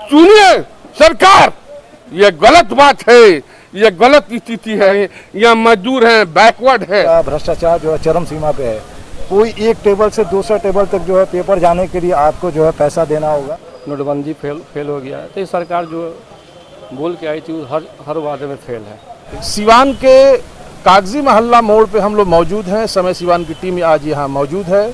सुनिए सरकार, ये गलत बात है, ये गलत स्थिति है। यहाँ मजदूर हैं, बैकवर्ड है। भ्रष्टाचार जो है चरम सीमा पे है। कोई एक टेबल से दूसरे टेबल तक जो है पेपर जाने के लिए आपको जो है पैसा देना होगा। नोटबंदी फेल हो गया है, तो ये सरकार जो बोल के आई थी हर वादे में फेल है। सिवान के कागजी मोहल्ला मोड़ पे हम लोग मौजूद हैं। समय सिवान की टीम आज यहाँ मौजूद है।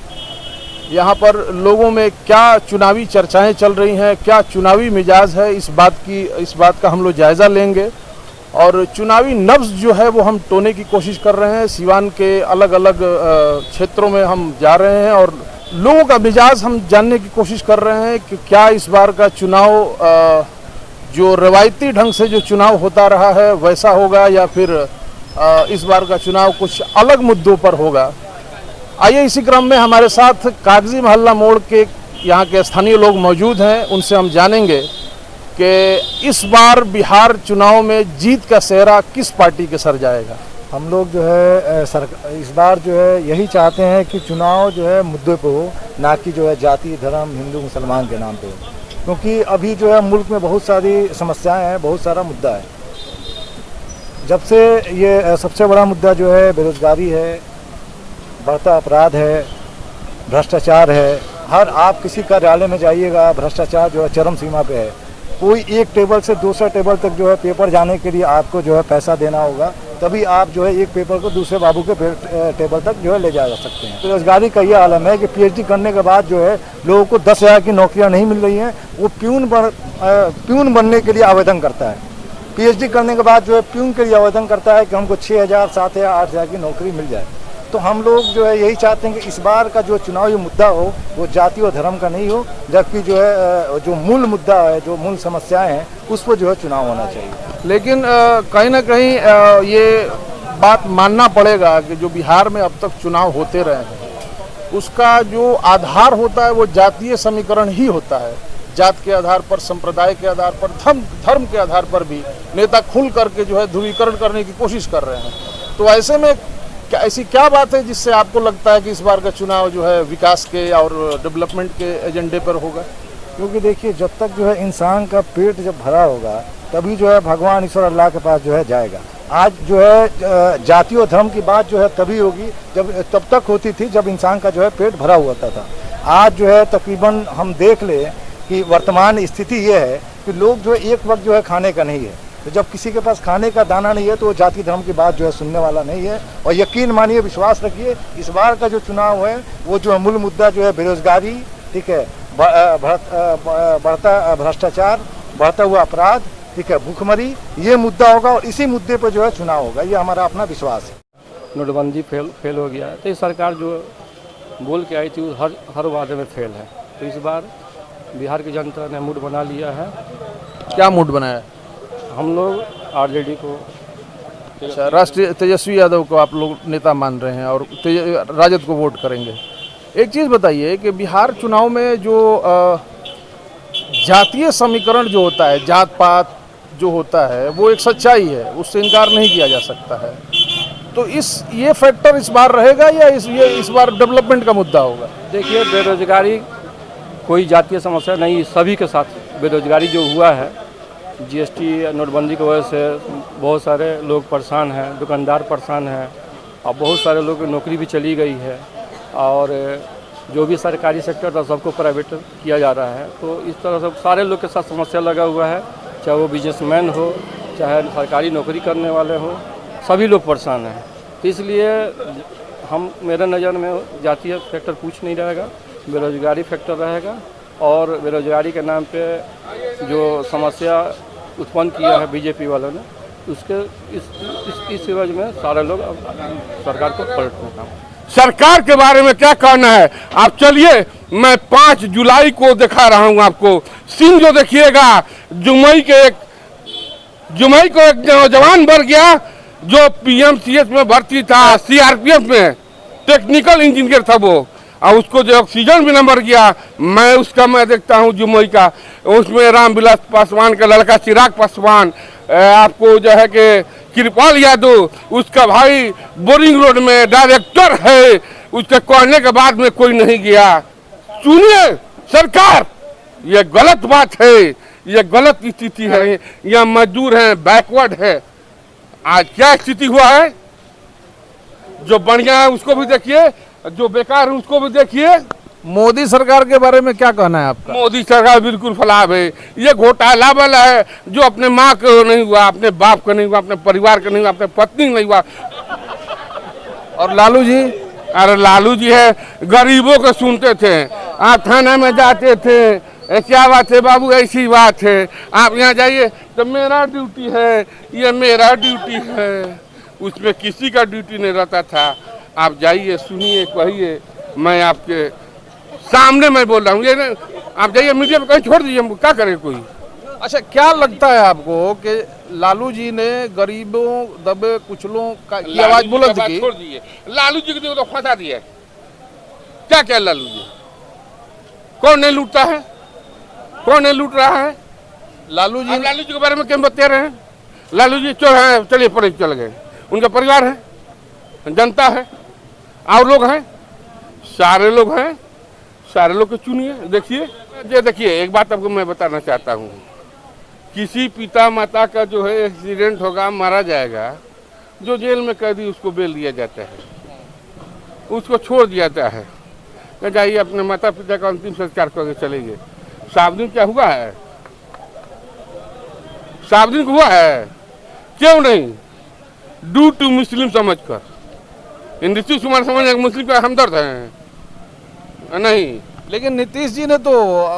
यहाँ पर लोगों में क्या चुनावी चर्चाएं चल रही हैं, क्या चुनावी मिजाज है, इस बात का हम लोग जायज़ा लेंगे और चुनावी नब्ज़ जो है वो हम तोड़ने की कोशिश कर रहे हैं। सिवान के अलग अलग क्षेत्रों में हम जा रहे हैं और लोगों का मिजाज हम जानने की कोशिश कर रहे हैं कि क्या इस बार का चुनाव जो रवायती ढंग से जो चुनाव होता रहा है वैसा होगा या फिर इस बार का चुनाव कुछ अलग मुद्दों पर होगा। आइए इसी क्रम में हमारे साथ कागजी मोहल्ला मोड़ के यहाँ के स्थानीय लोग मौजूद हैं, उनसे हम जानेंगे कि इस बार बिहार चुनाव में जीत का सेहरा किस पार्टी के सर जाएगा। हम लोग जो है इस बार जो है यही चाहते हैं कि चुनाव जो है मुद्दे पे हो, ना कि जो है जाति धर्म हिंदू मुसलमान के नाम पे हो, क्योंकि अभी जो है मुल्क में बहुत सारी समस्याएं हैं, बहुत सारा मुद्दा है। जब से ये सबसे बड़ा मुद्दा जो है बेरोजगारी है, बढ़ता अपराध है, भ्रष्टाचार है। हर आप किसी कार्यालय में जाइएगा, भ्रष्टाचार जो है चरम सीमा पे है। कोई एक टेबल से दूसरे टेबल तक जो है पेपर जाने के लिए आपको जो है पैसा देना होगा, तभी आप जो है एक पेपर को दूसरे बाबू के टेबल तक जो है ले जा सकते हैं। बेरोजगारी का ये आलम है कि पीएचडी करने के बाद जो है लोगों को 10,000 की नौकरियां नहीं मिल रही हैं। वो प्यून बनने के लिए आवेदन करता है। पीएचडी करने के बाद जो है प्यून के लिए आवेदन करता है कि हमको 6,000 7,000 8,000 की नौकरी मिल जाए। तो हम लोग जो है यही चाहते हैं कि इस बार का जो चुनावी मुद्दा हो वो जाति और धर्म का नहीं हो, जबकि जो है जो मूल मुद्दा है, जो मूल समस्याएं हैं, उस पर जो है चुनाव होना चाहिए। लेकिन कहीं ना कहीं ये बात मानना पड़ेगा कि जो बिहार में अब तक चुनाव होते रहे हैं उसका जो आधार होता है वो जातीय समीकरण ही होता है। जात के आधार पर, संप्रदाय के आधार पर, धर्म के आधार पर भी नेता खुल करके जो है ध्रुवीकरण करने की कोशिश कर रहे हैं। तो ऐसे में ऐसी क्या बात है जिससे आपको लगता है कि इस बार का चुनाव जो है विकास के और डेवलपमेंट के एजेंडे पर होगा? क्योंकि देखिए, जब तक जो है इंसान का पेट जब भरा होगा तभी जो है भगवान ईश्वर अल्लाह के पास जो है जाएगा। आज जो है जाति और धर्म की बात जो है तभी होगी तब तक होती थी जब इंसान का जो है पेट भरा हुआ था। आज जो है तकरीबन हम देख ले कि वर्तमान स्थिति ये है कि लोग जो है एक वक्त जो है खाने का नहीं है। तो जब किसी के पास खाने का दाना नहीं है तो वो जाति धर्म की बात जो है सुनने वाला नहीं है। और यकीन मानिए, विश्वास रखिए, इस बार का जो चुनाव है वो जो है मूल मुद्दा जो है बेरोजगारी, ठीक है, बढ़ता भ्रष्टाचार, बढ़ता हुआ अपराध, ठीक है, भूखमरी, ये मुद्दा होगा और इसी मुद्दे पर जो है चुनाव होगा। ये हमारा अपना विश्वास है। नोटबंदी फेल हो गया है, तो ये सरकार जो बोल के आई थी हर वादे में फेल है। तो इस बार बिहार की जनता ने मूड बना लिया है। क्या मूड बनाया? हम लोग आरजेडी को, अच्छा, राष्ट्रीय तेजस्वी यादव को आप लोग नेता मान रहे हैं और राजद को वोट करेंगे। एक चीज़ बताइए कि बिहार चुनाव में जो जातीय समीकरण जो होता है, जात पात जो होता है, वो एक सच्चाई है, उससे इनकार नहीं किया जा सकता है। तो ये फैक्टर इस बार रहेगा या इस बार डेवलपमेंट का मुद्दा होगा? देखिए, बेरोजगारी कोई जातीय समस्या नहीं, सभी के साथ बेरोजगारी जो हुआ है, जीएसटी नोटबंदी की वजह से बहुत सारे लोग परेशान हैं, दुकानदार परेशान हैं और बहुत सारे लोग की नौकरी भी चली गई है और जो भी सरकारी सेक्टर था सबको प्राइवेट किया जा रहा है। तो इस तरह से सारे लोग के साथ समस्या लगा हुआ है, चाहे वो बिजनेसमैन हो, चाहे सरकारी नौकरी करने वाले हो, सभी लोग परेशान हैं। तो इसलिए मेरे नज़र में जातीय फैक्टर कुछ नहीं रहेगा, बेरोजगारी फैक्टर रहेगा। और बेरोजगारी के नाम पे जो समस्या उत्पन्न किया है बीजेपी वालों ने, उसके इस एवज में सारे लोग अब सरकार को पलटने का। सरकार के बारे में क्या कहना है? आप चलिए, मैं 5 जुलाई को दिखा रहा हूं आपको सीन जो देखिएगा। जुमई को एक नौजवान मर गया जो पीएमसीएच में भर्ती था, सीआरपीएफ में टेक्निकल इंजीनियर था वो, और उसको जो ऑक्सीजन भी न मर गया। मैं देखता हूँ जुमई का, उसमें रामविलास पासवान का लड़का चिराग पासवान, आपको जो है कि कृपाल यादव, उसका भाई बोरिंग रोड में डायरेक्टर है, उसके कहने के बाद में कोई नहीं गया। सुनिए सरकार, ये गलत बात है, ये गलत स्थिति है। यहाँ मजदूर हैं, बैकवर्ड है। आज क्या स्थिति हुआ है, जो बढ़िया है उसको भी देखिए, जो बेकार है उसको भी देखिए। मोदी सरकार के बारे में क्या कहना है आपका? मोदी सरकार बिल्कुल फलाब है। ये घोटाला वाला है, जो अपने माँ को नहीं हुआ, अपने बाप को नहीं हुआ, अपने परिवार को नहीं हुआ, अपने पत्नी को नहीं हुआ। और लालू जी? अरे लालू जी है, गरीबों को सुनते थे। आप थाना में जाते थे, क्या बात है बाबू, ऐसी बात है। आप यहाँ जाइए तो मेरा ड्यूटी है, ये मेरा ड्यूटी है। उसमें किसी का ड्यूटी नहीं रहता था। आप जाइए, सुनिए, कहिए, मैं आपके सामने मैं बोल रहा हूँ। ये आप जाइए मीडिया में कहीं छोड़ दीजिए, हमको क्या करे कोई। अच्छा, क्या लगता है आपको कि लालू जी ने गरीबों, दबे कुचलों की आवाज बुलंद की? छोड़ दीजिए, लालू जी को तो फंसा दिया। क्या क्या लालू जी, कौन नहीं लूटता है, कौन नहीं लूट रहा है? लालू जी के बारे में क्यों बता रहे हैं? लालू जी चोर है, चलिए पड़े चल गए। उनका परिवार है, जनता है, और लोग हैं, सारे लोग हैं, सारे लोग को चुनिए। देखिए, ये देखिए, एक बात आपको मैं बताना चाहता हूँ। किसी पिता माता का जो है एक्सीडेंट होगा, मारा जाएगा, जो जेल में कैदी उसको बेल दिया जाता है, उसको छोड़ दिया जाता है, तो जाइए अपने माता पिता का अंतिम संस्कार करके चले गए। 7 दिन क्या हुआ है? 7 दिन हुआ है, क्यों नहीं? डू टू मुस्लिम समझकर। नीतीश कुमार समझ मुस्लिम का हमदर्द है नहीं। लेकिन नीतीश जी ने तो,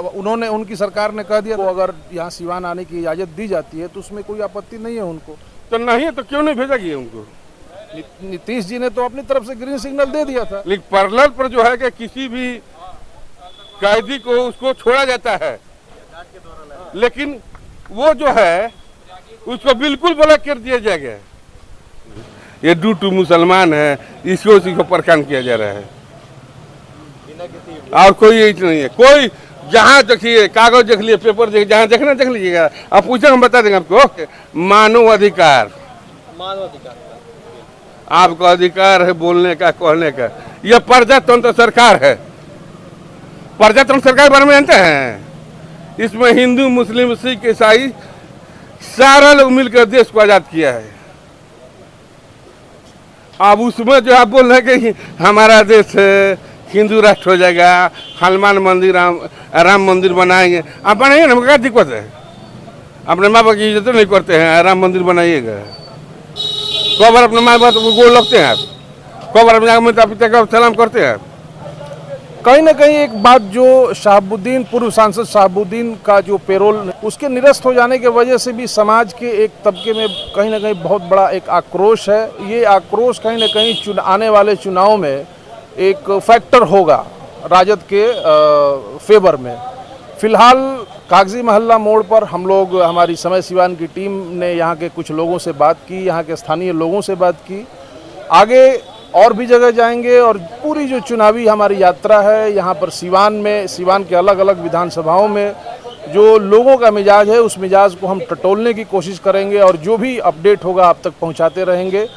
उन्होंने, उनकी सरकार ने कह दिया, तो अगर यहाँ सिवान आने की इजाजत दी जाती है तो उसमें कोई आपत्ति नहीं है उनको। तो नहीं है तो क्यों नहीं भेजा गया उनको? नीतीश जी ने तो अपनी तरफ से ग्रीन सिग्नल दे दिया था। लेकिन पैरेलल पर जो है कि किसी भी कैदी को उसको छोड़ा जाता है, लेकिन वो जो है उसको बिल्कुल ब्लॉक कर दिया जाएगा। ये डू टू मुसलमान है, इसको उसी को परेशान किया जा रहा है, और कोई यही नहीं है। कोई जहाँ देखिए, कागज देख लिए, पेपर देख, जहाँ देखना देख लीजिएगा। आप पूछे, हम बता देंगे आपको। मानव अधिकार, आपका अधिकार है बोलने का, कहने का। यह प्रजातंत्र सरकार है। प्रजातंत्र सरकार के बारे में जानते हैं? इसमें हिंदू, मुस्लिम, सिख, ईसाई सारा लोग मिलकर देश को आजाद किया है। अब उसमें जो आप बोल रहे हैं कि हमारा देश हिंदू राष्ट्र हो जाएगा, हनुमान मंदिर, राम मंदिर बनाएंगे, आप बनाइए ना, क्या दिक्कत है? अपने माँ बाप की इज्जत नहीं करते हैं, राम मंदिर बनाइएगा। कब बार अपने माँ बाप को गोड़ लगते हैं आप? कब बार अपने माता पिता का सलाम करते हैं आप? कहीं ना कहीं एक बात, जो शहाबुद्दीन, पूर्व सांसद शहाबुद्दीन का जो पेरोल, उसके निरस्त हो जाने की वजह से भी समाज के एक तबके में कहीं ना कहीं बहुत बड़ा एक आक्रोश है। ये आक्रोश कहीं ना कहीं आने वाले चुनाव में एक फैक्टर होगा राजद के फेवर में। फिलहाल कागजी महल्ला मोड़ पर हम लोग, हमारी समय सिवान की टीम ने यहाँ के कुछ लोगों से बात की, यहाँ के स्थानीय लोगों से बात की। आगे और भी जगह जाएंगे और पूरी जो चुनावी हमारी यात्रा है यहाँ पर सिवान में, सिवान के अलग अलग विधानसभाओं में जो लोगों का मिजाज है, उस मिजाज को हम टटोलने की कोशिश करेंगे और जो भी अपडेट होगा आप तक पहुँचाते रहेंगे।